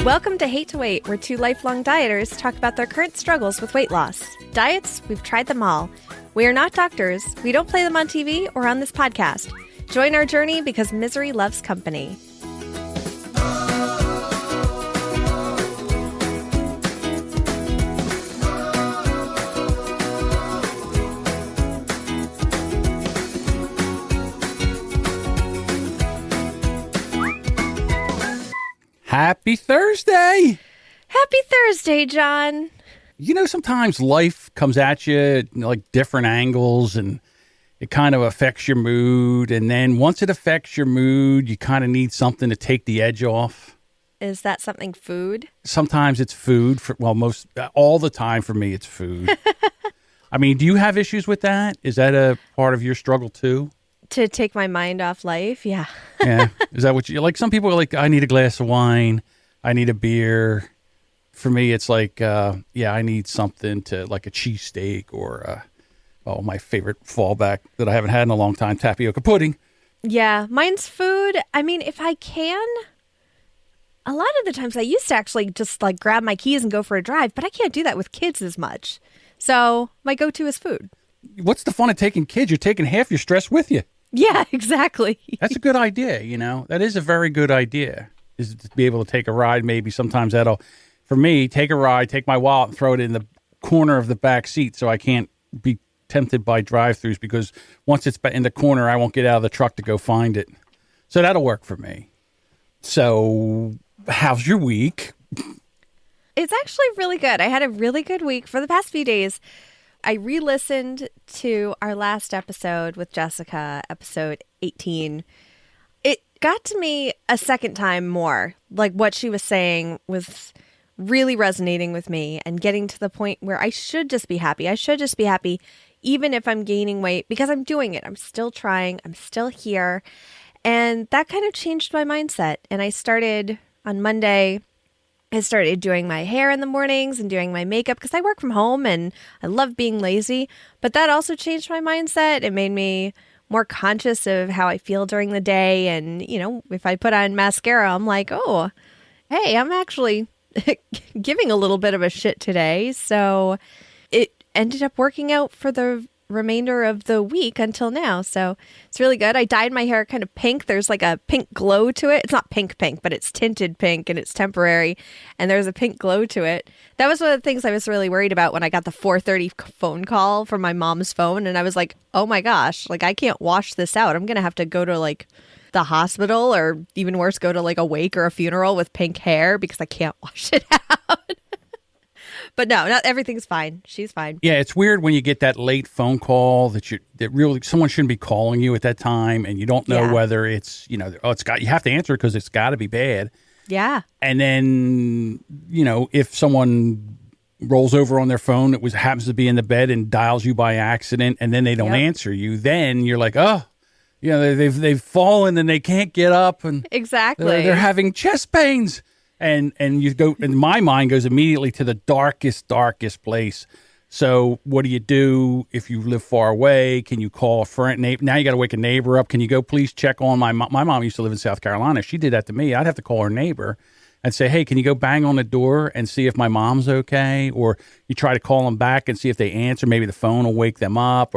Welcome to Hate to Wait, where two lifelong dieters talk about their current struggles with weight loss. Diets, we've tried them all. We are not doctors. We don't play them on TV or on this podcast. Join our journey because misery loves company. Happy Thursday. Happy Thursday, John. You know, sometimes life comes at you like different angles and it kind of affects your mood. And then once it affects your mood, you kind of need something to take the edge off. Is that something food? Sometimost it's food. All the time for me, it's food. I mean, do you have issues with that? Is that a part of your struggle too? To take my mind off life? Yeah. Yeah. Is that what you like? Some people are like, I need a glass of wine. I need a beer. For me, it's like, I need something to like a cheesesteak or, my favorite fallback that I haven't had in a long time, tapioca pudding. Yeah. Mine's food. I mean, if I can, a lot of the times I used to actually just like grab my keys and go for a drive, but I can't do that with kids as much. So my go-to is food. What's the fun of taking kids? You're taking half your stress with you. Yeah, exactly. That's a good idea, you know. That is a very good idea, is to be able to take a ride. Maybe sometimes for me, take a ride, take my wallet and throw it in the corner of the back seat so I can't be tempted by drive-thrus because once it's in the corner, I won't get out of the truck to go find it. So that'll work for me. So how's your week? It's actually really good. I had a really good week for the past few days. I re-listened to our last episode with Jessica, episode 18. It got to me a second time more. Like what she was saying was really resonating with me and getting to the point where I should just be happy. I should just be happy even if I'm gaining weight because I'm doing it. I'm still trying. I'm still here. And that kind of changed my mindset. And I started on Monday. I started doing my hair in the mornings and doing my makeup because I work from home and I love being lazy. But that also changed my mindset. It made me more conscious of how I feel during the day. And, you know, if I put on mascara, I'm like, oh, hey, I'm actually giving a little bit of a shit today. So it ended up working out for the remainder of the week until now. So it's really good. I dyed my hair kind of pink. There's like a pink glow to it. It's not pink, but it's tinted pink and it's temporary. And there's a pink glow to it. That was one of the things I was really worried about when I got the 4:30 phone call from my mom's phone. And I was like, oh my gosh, like I can't wash this out. I'm going to have to go to like the hospital or even worse, go to like a wake or a funeral with pink hair because I can't wash it out. But no, not everything's fine. She's fine. Yeah, it's weird when you get that late phone call that really someone shouldn't be calling you at that time, and you don't know whether it's you have to answer because it's got to be bad. Yeah. And then if someone rolls over on their phone that happens to be in the bed and dials you by accident, and then they don't answer you, then you're like, oh, they've fallen and they can't get up, and exactly they're having chest pains. And you go, and my mind goes immediately to the darkest place. So what do you do if you live far away? Can you call a friend? Now you got to wake a neighbor up. Can you go please check on my mom? My mom used to live in South Carolina. She did that to me. I'd have to call her neighbor and say, hey, can you go bang on the door and see if my mom's okay? Or you try to call them back and see if they answer. Maybe the phone will wake them up.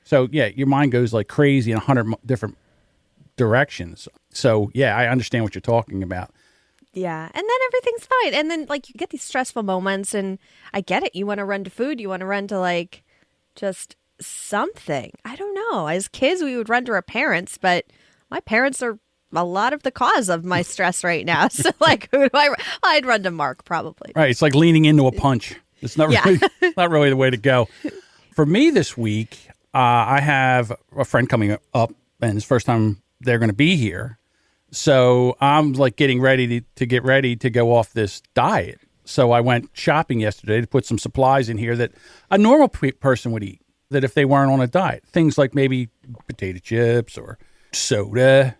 So your mind goes like crazy in 100 different directions. So I understand what you're talking about. Yeah. And then everything's fine. And then like you get these stressful moments and I get it. You want to run to food. You want to run to like just something. I don't know. As kids, we would run to our parents, but my parents are a lot of the cause of my stress right now. So like who do I'd run to Mark probably. Right. It's like leaning into a punch. It's not really, not really the way to go. For me this week, I have a friend coming up and it's the first time they're going to be here. So I'm like getting ready to go off this diet. So I went shopping yesterday to put some supplies in here that a normal person would eat, that if they weren't on a diet. Things like maybe potato chips or soda,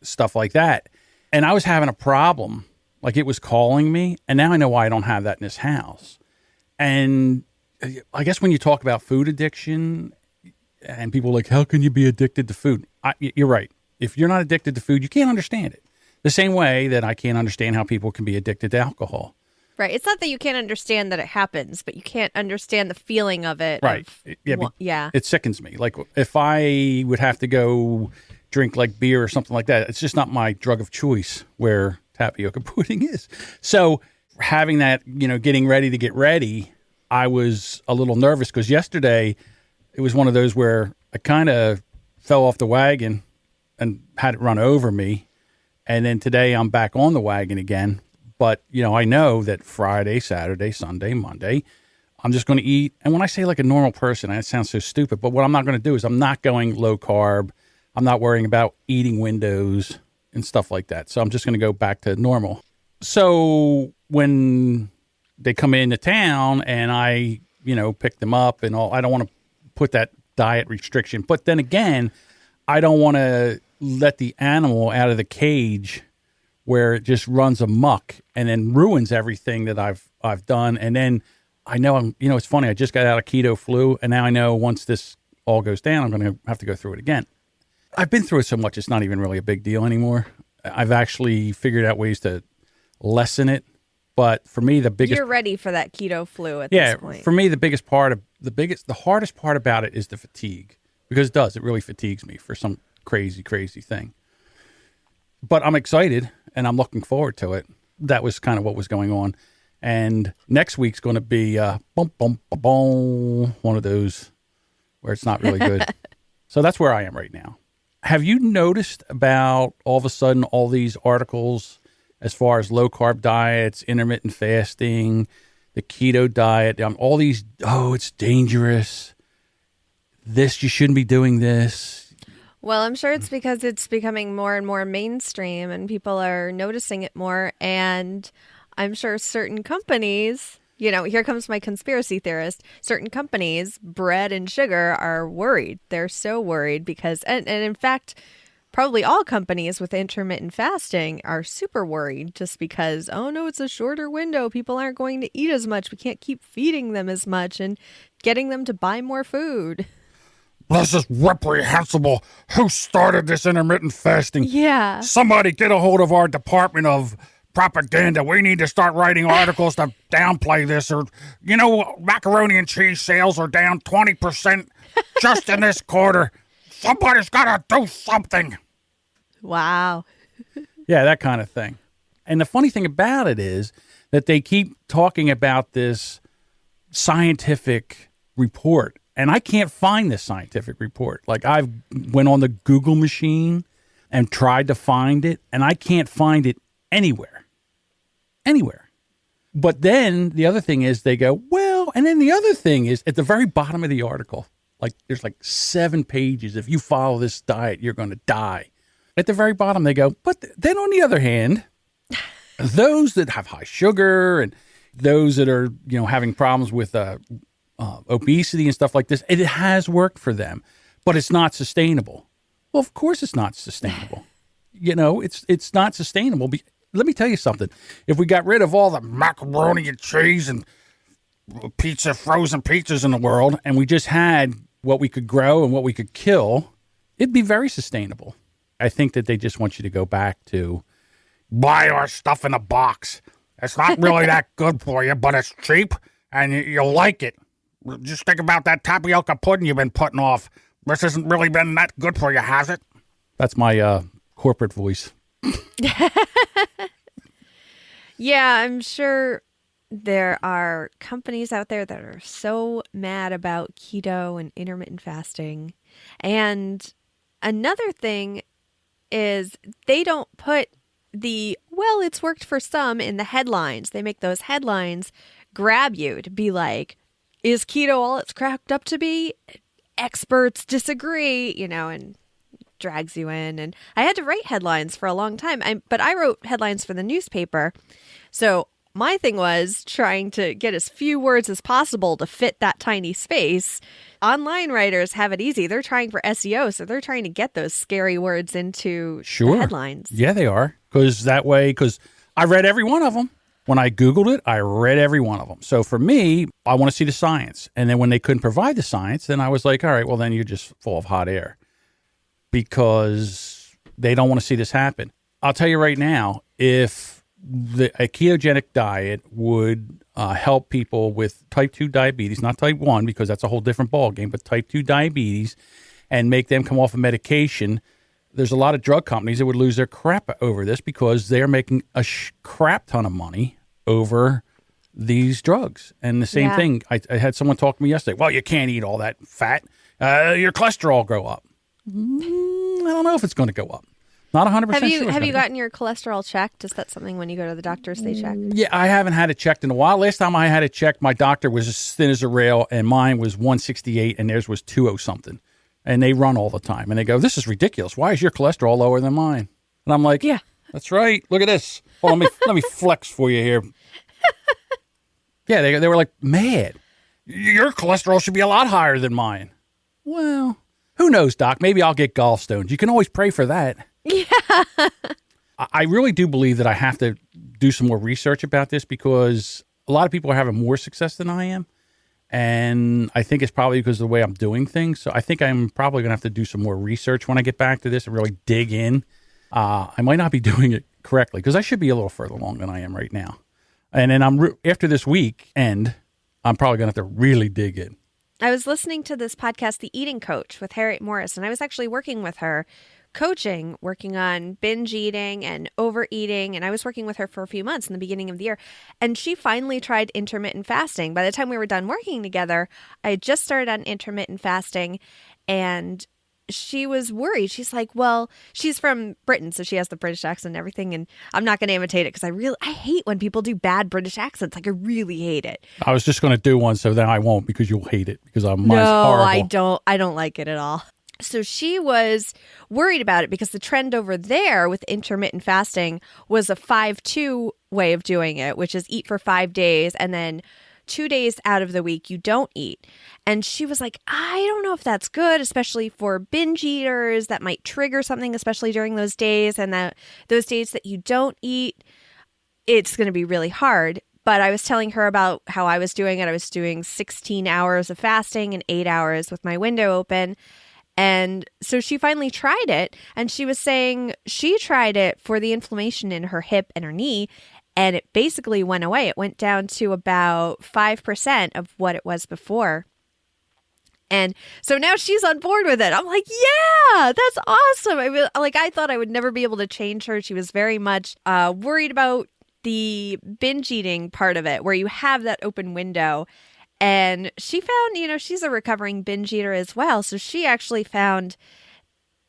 stuff like that. And I was having a problem. Like it was calling me. And now I know why I don't have that in this house. And I guess when you talk about food addiction and people are like, how can you be addicted to food? You're right. If you're not addicted to food, you can't understand it. The same way that I can't understand how people can be addicted to alcohol. Right. It's not that you can't understand that it happens, but you can't understand the feeling of it. Right. Yeah. It sickens me. Like if I would have to go drink like beer or something like that, it's just not my drug of choice where tapioca pudding is. So having that, getting ready to get ready, I was a little nervous because yesterday it was one of those where I kind of fell off the wagon and had it run over me. And then today I'm back on the wagon again. But, I know that Friday, Saturday, Sunday, Monday, I'm just going to eat. And when I say like a normal person, it sounds so stupid. But what I'm not going to do is I'm not going low carb. I'm not worrying about eating windows and stuff like that. So I'm just going to go back to normal. So when they come into town and I, pick them up and all, I don't want to put that diet restriction. But then again, I don't want to let the animal out of the cage where it just runs amok and then ruins everything that I've done. And then I know it's funny. I just got out of keto flu, and now I know once this all goes down, I'm going to have to go through it again. I've been through it so much, it's not even really a big deal anymore. I've actually figured out ways to lessen it. But for me, you're ready for that keto flu at this point. For me, the hardest part about it is the fatigue, because it really fatigues me for some crazy thing. But I'm excited and I'm looking forward to it. That was kind of what was going on. And next week's going to be one of those where it's not really good. So that's where I am right now. Have you noticed about all of a sudden all these articles as far as low carb diets, intermittent fasting, the keto diet, all these, it's dangerous. You shouldn't be doing this. Well, I'm sure it's because it's becoming more and more mainstream and people are noticing it more. And I'm sure certain companies, here comes my conspiracy theorist, certain companies, bread and sugar, are worried. They're so worried because, and in fact, probably all companies with intermittent fasting are super worried just because, oh no, it's a shorter window. People aren't going to eat as much. We can't keep feeding them as much and getting them to buy more food. This is reprehensible. Who started this intermittent fasting? Yeah. Somebody get a hold of our Department of Propaganda. We need to start writing articles to downplay this. Or, macaroni and cheese sales are down 20% just in this quarter. Somebody's got to do something. Wow. Yeah, that kind of thing. And the funny thing about it is that they keep talking about this scientific report. And I can't find this scientific report. Like I've went on the Google machine and tried to find it, and I can't find it anywhere. But then the other thing is they go, well, and then the other thing is at the very bottom of the article, like there's like 7 pages. If you follow this diet, you're going to die. At the very bottom, they go, but then on the other hand, those that have high sugar and those that are, having problems with obesity and stuff like this, it has worked for them, but it's not sustainable. Well, of course it's not sustainable. It's not sustainable. Let me tell you something. If we got rid of all the macaroni and cheese and frozen pizzas in the world, and we just had what we could grow and what we could kill, it'd be very sustainable. I think that they just want you to go back to buy our stuff in a box. It's not really that good for you, but it's cheap and you'll like it. Just think about that tapioca pudding you've been putting off. This hasn't really been that good for you, has it? That's my corporate voice. Yeah, I'm sure there are companies out there that are so mad about keto and intermittent fasting. And another thing is they don't put it's worked for some in the headlines. They make those headlines grab you to be like, is keto all it's cracked up to be? Experts disagree, and drags you in. And I had to write headlines for a long time, but I wrote headlines for the newspaper. So my thing was trying to get as few words as possible to fit that tiny space. Online writers have it easy. They're trying for SEO, so they're trying to get those scary words into the headlines. Yeah, they are. Because I read every one of them. When I Googled it, I read every one of them. So for me, I want to see the science. And then when they couldn't provide the science, then I was like, all right, well, then you're just full of hot air. Because they don't want to see this happen. I'll tell you right now, if a ketogenic diet would help people with type 2 diabetes, not type 1, because that's a whole different ballgame, but type 2 diabetes, and make them come off of medication, there's a lot of drug companies that would lose their crap over this because they're making a crap ton of money over these drugs. And the same thing, I had someone talk to me yesterday, well, you can't eat all that fat. Your cholesterol will go up. I don't know if it's going to go up. Not 100% sure. Have you gotten your cholesterol checked? Is that something when you go to the doctors they check? Yeah, I haven't had it checked in a while. Last time I had it checked, my doctor was as thin as a rail, and mine was 168, and theirs was 20-something. And they run all the time. And they go, this is ridiculous. Why is your cholesterol lower than mine? And I'm like, yeah, that's right. Look at this. Well, let me flex for you here. Yeah, they were like, mad. Your cholesterol should be a lot higher than mine. Well, who knows, Doc? Maybe I'll get gallstones. You can always pray for that. Yeah. I really do believe that I have to do some more research about this because a lot of people are having more success than I am. And I think it's probably because of the way I'm doing things. So I think I'm probably going to have to do some more research when I get back to this and really dig in. I might not be doing it correctly because I should be a little further along than I am right now. And then after this weekend, I'm probably going to have to really dig in. I was listening to this podcast, The Eating Coach, with Harriet Morris, and I was actually working with her, working on binge eating and overeating. And I was working with her for a few months in the beginning of the year. And she finally tried intermittent fasting. By the time we were done working together, I had just started on intermittent fasting, and she was worried. She's like, well, she's from Britain, so she has the British accent and everything. And I'm not going to imitate it because I hate when people do bad British accents. Like, I really hate it. I was just going to do one, so then I won't because you'll hate it because mine's horrible. I don't like it at all. So she was worried about it because the trend over there with intermittent fasting was a 5-2 way of doing it, which is eat for 5 days and then 2 days out of the week you don't eat. And she was like, I don't know if that's good, especially for binge eaters. That might trigger something, especially during those days. And that those days that you don't eat, it's going to be really hard. But I was telling her about how I was doing it. I was doing 16 hours of fasting and 8 hours with my window open. And so she finally tried it, and she was saying she tried it for the inflammation in her hip and her knee, and it basically went away. It went down to about 5% of what it was before. And so now she's on board with it. I'm like, yeah, that's awesome. I thought I would never be able to change her. She was very much worried about the binge eating part of it, where you have that open window. And she found, she's a recovering binge eater as well. So she actually found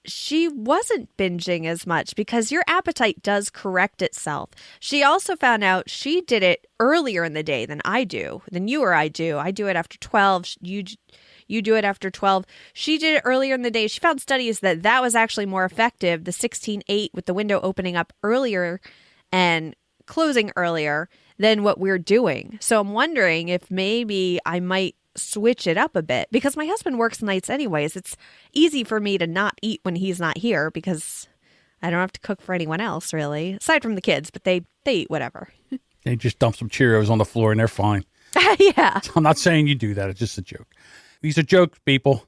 she wasn't binging as much because your appetite does correct itself. She also found out she did it earlier in the day than you or I do. I do it after 12. You do it after 12. She did it earlier in the day. She found studies that was actually more effective, the 16-8 with the window opening up earlier and closing earlier than what we're doing. So I'm wondering if maybe I might switch it up a bit because my husband works nights anyways. It's easy for me to not eat when he's not here because I don't have to cook for anyone else really, aside from the kids, but they eat whatever. They just dump some Cheerios on the floor and they're fine. Yeah. I'm not saying you do that. It's just a joke. These are jokes, people.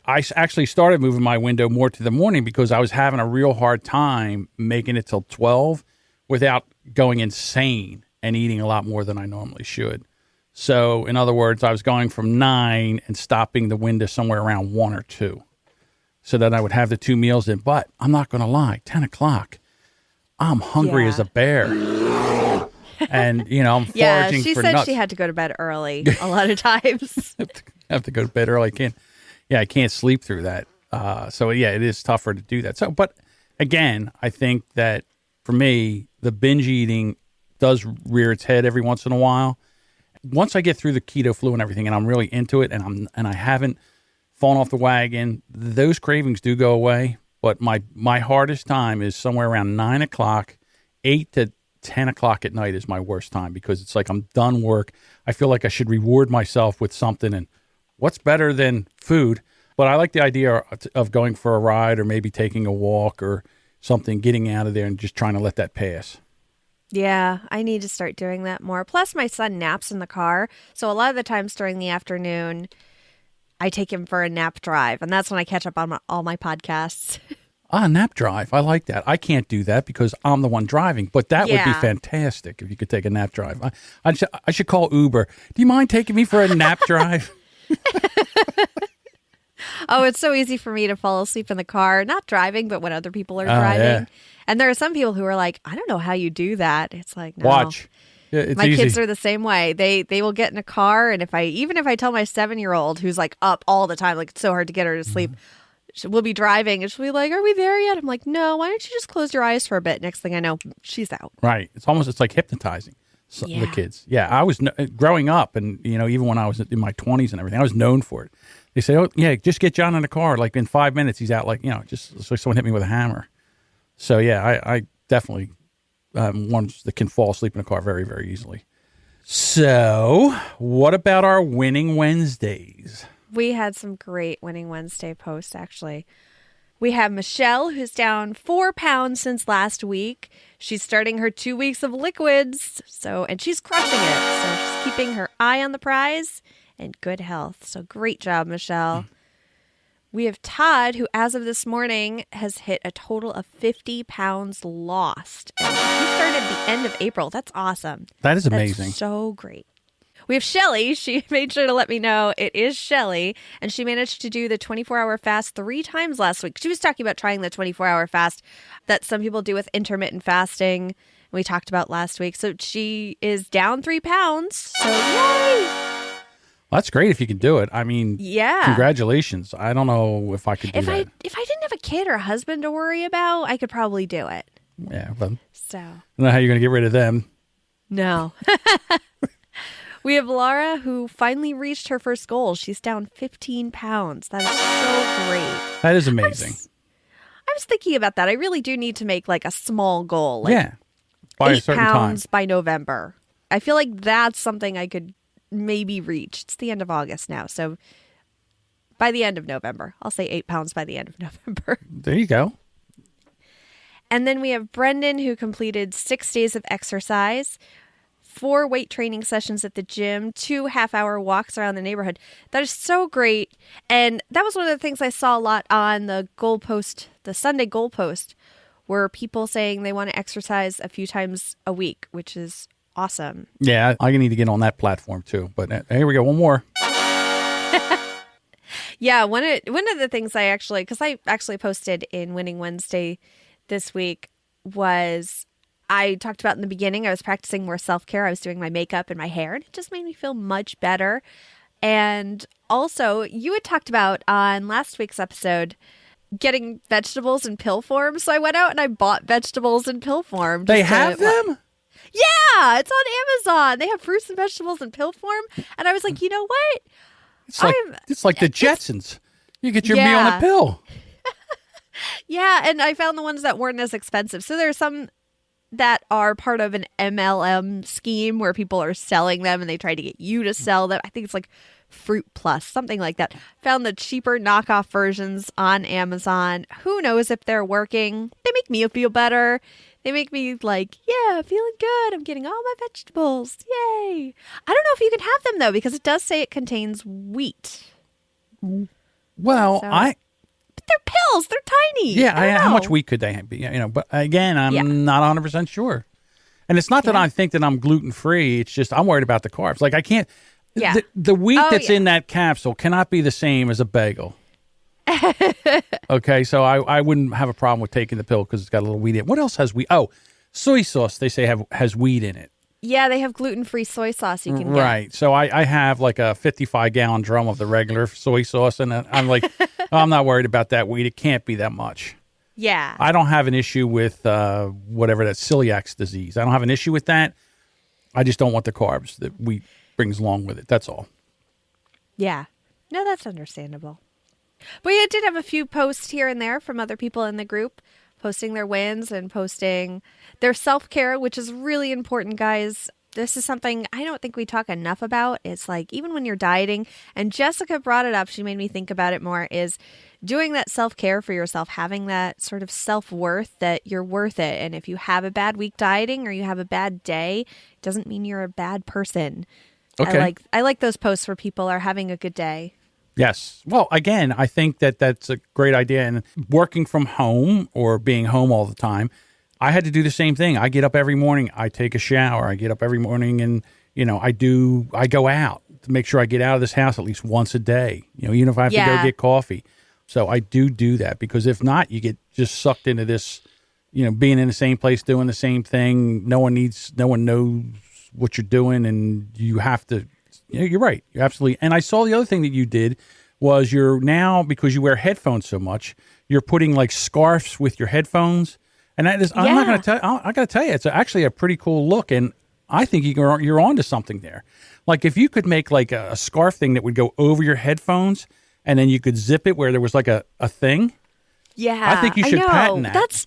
I actually started moving my window more to the morning because I was having a real hard time making it till 12 without going insane and eating a lot more than I normally should. So, in other words, I was going from 9 and stopping the window somewhere around 1 or 2 so that I would have the 2 meals in. But I'm not going to lie, 10 o'clock, I'm hungry as a bear. And, I'm foraging for nuts. Yeah, she said she had to go to bed early a lot of times. I have to go to bed early. I can't sleep through that. So, it is tougher to do that. So, but again, I think that for me, the binge eating does rear its head every once in a while. Once I get through the keto flu and everything, and I'm really into it, and I haven't fallen off the wagon, those cravings do go away. But my hardest time is somewhere around 9 o'clock, 8 to 10 o'clock at night is my worst time because it's like I'm done work. I feel like I should reward myself with something, and what's better than food? But I like the idea of going for a ride or maybe taking a walk or something, getting out of there and just trying to let that pass. Yeah, I need to start doing that more. Plus, my son naps in the car. So a lot of the times during the afternoon, I take him for a nap drive. And that's when I catch up on all my podcasts. Nap drive. I like that. I can't do that because I'm the one driving, but that would be Yeah. fantastic if you could take a nap drive. I should call Uber. Do you mind taking me for a nap drive? Oh, it's so easy for me to fall asleep in the car, not driving, but when other people are Oh, driving. yeah. And there are some people who are like, I don't know how you do that. It's like, no. Watch. Yeah, it's My easy. kids are the same way. They will get in a car, and if I tell my 7-year-old who's like up all the time, like it's so hard to get her to sleep, we'll be driving and she'll be like, "Are we there yet?" I'm like, "No. Why don't you just close your eyes for a bit?" Next thing I know, she's out. Right. It's like hypnotizing the Yeah. kids. Yeah. I was growing up, and even when I was in my 20s and everything, I was known for it. They say, "Oh yeah, just get John in the car. Like in 5 minutes, he's out. Like just so someone hit me with a hammer." So yeah, I definitely ones that can fall asleep in a car very, very easily. So what about our winning Wednesdays? We had some great Winning Wednesday posts, actually. We have Michelle, who's down 4 pounds since last week. She's starting her 2 weeks of liquids, and she's crushing it. So she's keeping her eye on the prize and good health. So great job, Michelle. We have Todd, who as of this morning has hit a total of 50 pounds lost. And he started at the end of April. That's awesome. That is amazing. That's so great. We have Shelly. She made sure to let me know it is Shelly, and she managed to do the 24-hour fast 3 times last week. She was talking about trying the 24-hour fast that some people do with intermittent fasting. We talked about last week. So she is down 3 pounds. So yay! Well, that's great if you can do it. I mean, Yeah. congratulations. I don't know if I could do If that. I didn't have a kid or a husband to worry about, I could probably do it. Yeah, but I So don't know how you're going to get rid of them. no. We have Laura, who finally reached her first goal. She's down 15 pounds. That is so great. That is amazing. I was thinking about that. I really do need to make like a small goal, like Yeah, by a 8 certain time. pounds by November. I feel like that's something I could maybe reach. It's the end of August now, so by the end of November, I'll say 8 pounds by the end of November. There you go. And then we have Brendan, who completed 6 days of exercise, 4 weight training sessions at the gym, 2 half-hour walks around the neighborhood. That is so great. And that was one of the things I saw a lot on the goalpost, the Sunday goalpost, were people saying they want to exercise a few times a week, which is awesome. Yeah, I need to get on that platform too. But here we go. One more. Yeah, one of the things I actually posted in Winning Wednesday this week was I talked about in the beginning, I was practicing more self-care. I was doing my makeup and my hair, and it just made me feel much better. And also, you had talked about on last week's episode getting vegetables in pill form. So I went out and I bought vegetables in pill form. They have them? Yeah, it's on Amazon. They have fruits and vegetables in pill form. And I was like, you know what? It's like the Jetsons. You get your meal on Yeah. a pill. Yeah, and I found the ones that weren't as expensive. So there are some that are part of an MLM scheme where people are selling them and they try to get you to sell them. I think it's like Fruit Plus, something like that. Found the cheaper knockoff versions on Amazon. Who knows if they're working? They make me feel better. They make me like, yeah, feeling good. I'm getting all my vegetables. Yay. I don't know if you can have them though, because it does say it contains wheat. Well, So- I But they're pills. They're tiny. Yeah, I don't how know. much wheat could they be? But again, I'm Yeah. not 100% sure. And it's not that Yeah. I think that I'm gluten free. It's just I'm worried about the carbs. Like I can't. Yeah. The wheat Oh, that's yeah. in that capsule cannot be the same as a bagel. Okay, so I wouldn't have a problem with taking the pill because it's got a little wheat in it. What else has wheat? Oh, soy sauce. They say has wheat in it. Yeah, they have gluten-free soy sauce you can get. Right. So I have like a 55-gallon drum of the regular soy sauce, and I'm like, I'm not worried about that wheat. It can't be that much. Yeah. I don't have an issue with whatever that celiac disease. I don't have an issue with that. I just don't want the carbs that wheat brings along with it. That's all. Yeah. No, that's understandable. But I did have a few posts here and there from other people in the group posting their wins and posting their self-care, which is really important, guys. This is something I don't think we talk enough about. It's like even when you're dieting, and Jessica brought it up, she made me think about it more, is doing that self-care for yourself, having that sort of self-worth that you're worth it. And if you have a bad week dieting or you have a bad day, it doesn't mean you're a bad person. Okay. I like those posts where people are having a good day. Yes. Well, again, I think that that's a great idea. And working from home or being home all the time, I had to do the same thing. I get up every morning, I take a shower. I get up every morning and, I go out to make sure I get out of this house at least once a day, even if I have to go get coffee. So I do that, because if not, you get just sucked into this, being in the same place, doing the same thing. No one knows what you're doing, and you have to, you're right. You're absolutely. And I saw the other thing that you did was you're now, because you wear headphones so much, you're putting like scarves with your headphones. And that is, I'm not going to tell, I got to tell you, it's actually a pretty cool look. And I think you're onto something there. Like if you could make like a scarf thing that would go over your headphones, and then you could zip it where there was like a thing. Yeah. I think you should patent that. That's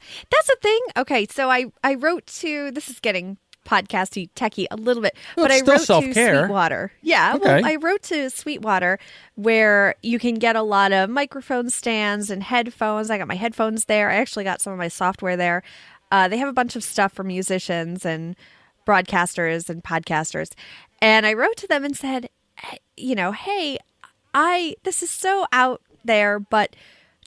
a thing. Okay. So I wrote to, this is getting podcasty, techie a little bit, but I wrote to Sweetwater. Yeah. Okay. Well, I wrote to Sweetwater where you can get a lot of microphone stands and headphones. I got my headphones there. I actually got some of my software there. They have a bunch of stuff for musicians and broadcasters and podcasters. And I wrote to them and said, hey, this is so out there, but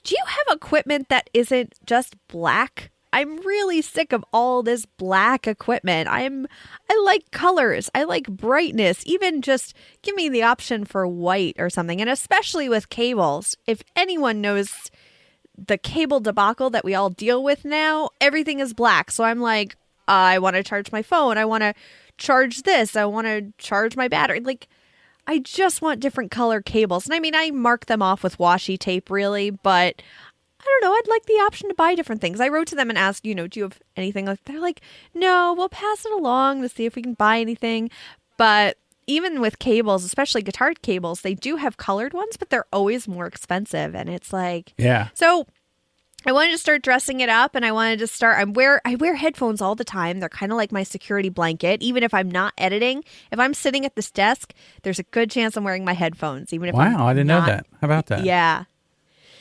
do you have equipment that isn't just black? I'm really sick of all this black equipment. I like colors. I like brightness. Even just give me the option for white or something. And especially with cables, if anyone knows the cable debacle that we all deal with now, everything is black. So I'm like, I want to charge my phone. I want to charge this. I want to charge my battery. Like, I just want different color cables. And I mean, I mark them off with washi tape, really, but I don't know. I'd like the option to buy different things. I wrote to them and asked, do you have anything like that? They're like, no, we'll pass it along to see if we can buy anything. But even with cables, especially guitar cables, they do have colored ones, but they're always more expensive. And it's like, So I wanted to start dressing it up, and I wanted to start. I wear headphones all the time. They're kind of like my security blanket. Even if I'm not editing, if I'm sitting at this desk, there's a good chance I'm wearing my headphones. Even if I didn't know that. How about that? Yeah.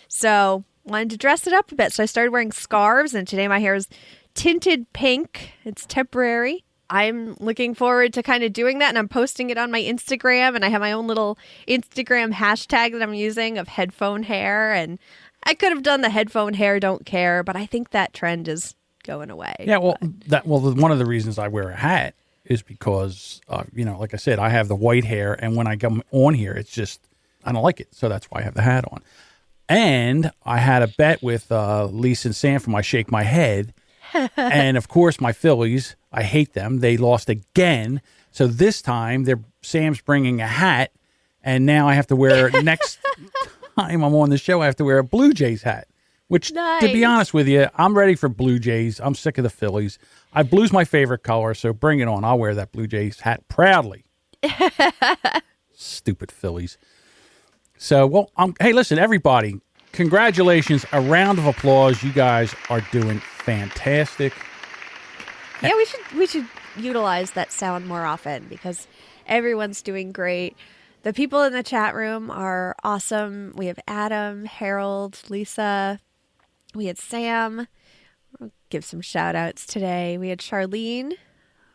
So wanted to dress it up a bit. So I started wearing scarves, and today my hair is tinted pink. It's temporary. I'm looking forward to kind of doing that, and I'm posting it on my Instagram, and I have my own little Instagram hashtag that I'm using of headphone hair, and I could have done the headphone hair, don't care, but I think that trend is going away. Yeah, one of the reasons I wear a hat is because, like I said, I have the white hair, and when I come on here, it's just, I don't like it, so that's why I have the hat on. And I had a bet with Lisa and Sam from I Shake My Head, and of course my Phillies, I hate them. They lost again, so this time Sam's bringing a hat, and now I have to wear next time I'm on the show, I have to wear a Blue Jays hat, which, to be honest with you, I'm ready for Blue Jays. I'm sick of the Phillies. Blue's my favorite color, so bring it on. I'll wear that Blue Jays hat proudly. Stupid Phillies. So, hey, listen, everybody, congratulations. A round of applause. You guys are doing fantastic. Yeah, we should utilize that sound more often because everyone's doing great. The people in the chat room are awesome. We have Adam, Harold, Lisa. We had Sam. I'll give some shout outs today. We had Charlene.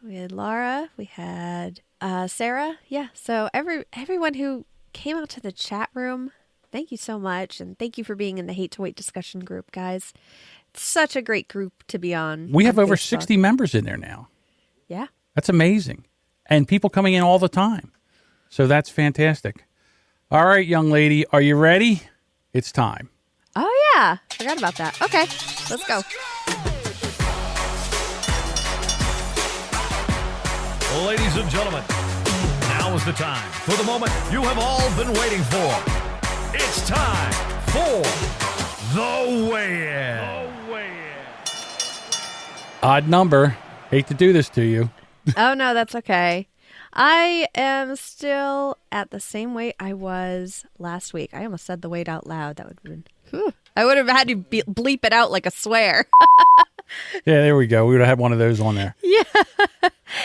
We had Laura. We had Sarah. Yeah. So everyone who came out to the chat room, thank you so much. And thank you for being in the Hate to Wait discussion group, guys. It's such a great group to be on. We have over 60 members in there now. Yeah. That's amazing. And people coming in all the time. So that's fantastic. All right, young lady, are you ready? It's time. Oh, yeah. Forgot about that. Okay, let's go. Ladies and gentlemen, now is the time for the moment you have all been waiting for. It's time for the weigh-in. Odd number. Hate to do this to you. Oh, no, that's okay. I am still at the same weight I was last week. I almost said the weight out loud. That would have been... Whew. I would have had to bleep it out like a swear. Yeah, there we go. We would have had one of those on there. Yeah.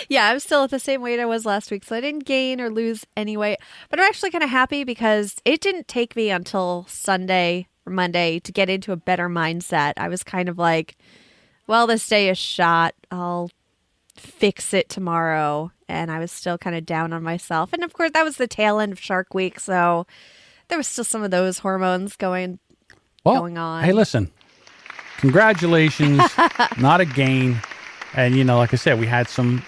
Yeah, I'm still at the same weight I was last week, so I didn't gain or lose any weight. But I'm actually kind of happy because it didn't take me until Sunday or Monday to get into a better mindset. I was kind of like, well, this day is shot. I'll fix it tomorrow. And I was still kind of down on myself. And of course, that was the tail end of Shark Week, so there was still some of those hormones going on. Hey, listen, congratulations, not a gain. And, like I said, we had some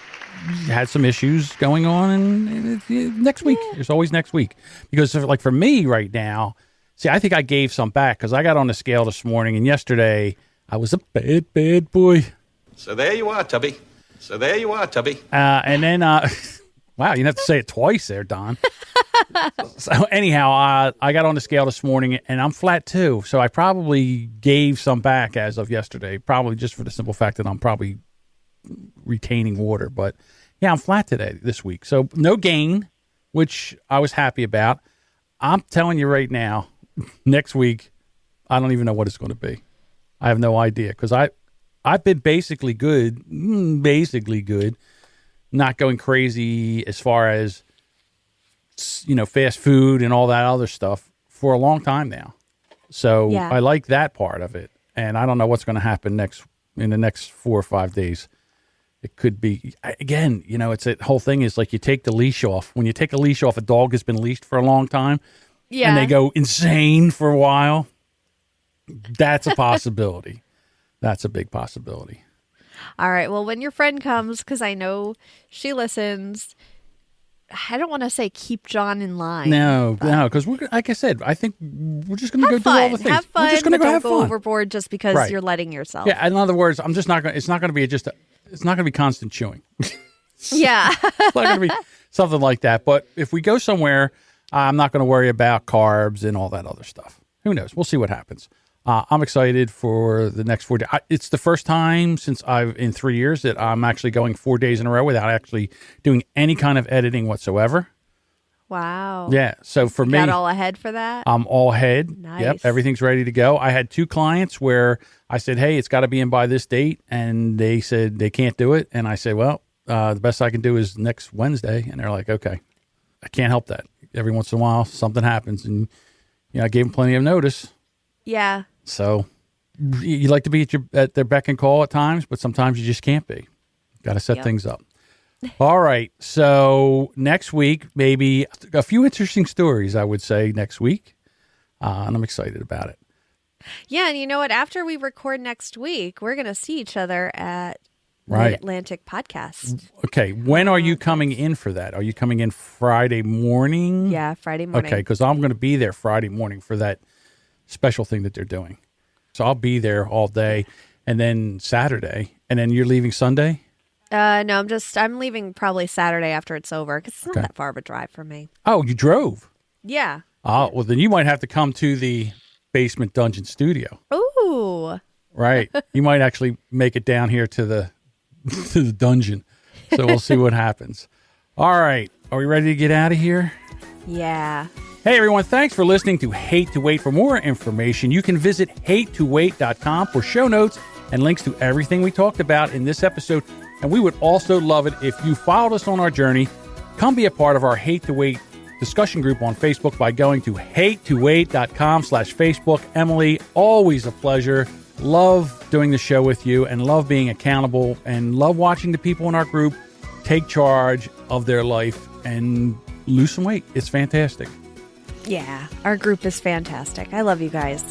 issues going on, and next week, there's always next week. Because like for me right now, see, I think I gave some back because I got on the scale this morning, and yesterday I was a bad boy. So there you are, Tubby. And then, wow, you didn't have to say it twice there, Don. So anyhow, I got on the scale this morning, and I'm flat too. So I probably gave some back as of yesterday, probably just for the simple fact that I'm probably retaining water. But yeah, I'm flat this week. So no gain, which I was happy about. I'm telling you right now, next week, I don't even know what it's going to be. I have no idea because I've been basically good, not going crazy as far as, fast food and all that other stuff for a long time now. So I like that part of it. And I don't know what's going to happen in the next 4 or 5 days. It could be, again, it's that whole thing is like you take the leash off. When you take a leash off, a dog has been leashed for a long time. Yeah. And they go insane for a while. That's a possibility. That's a big possibility. All right. Well, when your friend comes, because I know she listens, I don't want to say keep John in line. No, because like I said, I think we're just going to go do all the things. Have fun, we're just going to but go don't have go fun. overboard just because you're letting yourself. Yeah. In other words, I'm just not going. It's not going to be it's not going to be constant chewing. Yeah. It's not going to be something like that. But if we go somewhere, I'm not going to worry about carbs and all that other stuff. Who knows? We'll see what happens. I'm excited for the next 4 days. It's the first time in 3 years that I'm actually going 4 days in a row without actually doing any kind of editing whatsoever. Wow. Yeah. So for me, got all ahead for that? I'm all ahead. Nice. Yep. Everything's ready to go. I had 2 clients where I said, hey, it's got to be in by this date. And they said they can't do it. And I said, well, the best I can do is next Wednesday. And they're like, okay, I can't help that. Every once in a while, something happens. And, I gave them plenty of notice. Yeah. So you like to be at their beck and call at times, but sometimes you just can't be. Got to set things up. All right. So next week, maybe a few interesting stories, I would say, next week. And I'm excited about it. Yeah. And you know what? After we record next week, we're going to see each other at Mid-Atlantic Podcast. Okay. When are you coming in for that? Are you coming in Friday morning? Yeah, Friday morning. Okay. Because I'm going to be there Friday morning for that special thing that they're doing. So I'll be there all day and then Saturday. And then you're leaving Sunday? No, I'm leaving probably Saturday after it's over because it's not that far of a drive for me. Oh, you drove? Yeah. Oh, well, then you might have to come to the Basement Dungeon Studio. Ooh. Right. You might actually make it down here to the dungeon. So we'll see what happens. All right. Are we ready to get out of here? Yeah. Hey, everyone. Thanks for listening to Hate to Wait. For more information, you can visit hatetowait.com for show notes and links to everything we talked about in this episode. And we would also love it if you followed us on our journey. Come be a part of our Hate to Wait discussion group on Facebook by going to hatetowait.com/Facebook. Emily, always a pleasure. Love doing the show with you and love being accountable and love watching the people in our group take charge of their life and lose some weight. It's fantastic. Yeah, our group is fantastic. I love you guys.